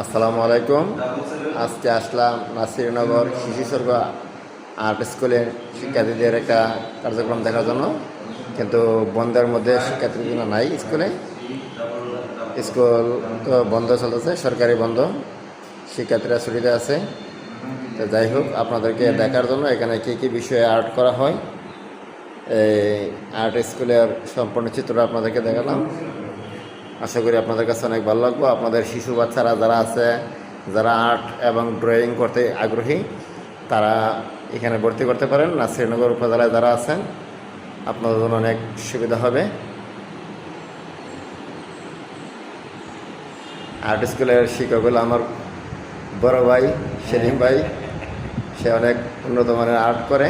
আসসালামু আলাইকুম। আজকে আসলাম নাসিরনগর শিশু স্বর্গ আর্ট স্কুলের শিক্ষার্থীদের একটা কার্যক্রম দেখার জন্য, কিন্তু বন্ধের মধ্যে শিক্ষার্থীরা নাই স্কুলে। স্কুল তো বন্ধ চলতেছে, সরকারি বন্ধ, শিক্ষার্থীরা ছুটিতে আছে। তো যাই হোক, আপনাদেরকে দেখার জন্য এখানে কী কী বিষয়ে আর্ট করা হয়, এই আর্ট স্কুলের সম্পূর্ণ চিত্রটা আপনাদেরকে দেখালাম। আশা করি আপনাদের কাছে অনেক ভালো লাগবে। আপনাদের শিশু বাচ্চারা যারা আছে, যারা আর্ট এবং ড্রয়িং করতে আগ্রহী, তারা এখানে ভর্তি করতে পারেন। নাসিরনগর উপজেলায় যারা আছেন, আপনাদের জন্য অনেক সুবিধা হবে। আর্ট স্কুলের শিক্ষক হলো আমার বড় ভাই সেলিম ভাই। সে অনেক উন্নত মানের আর্ট করে।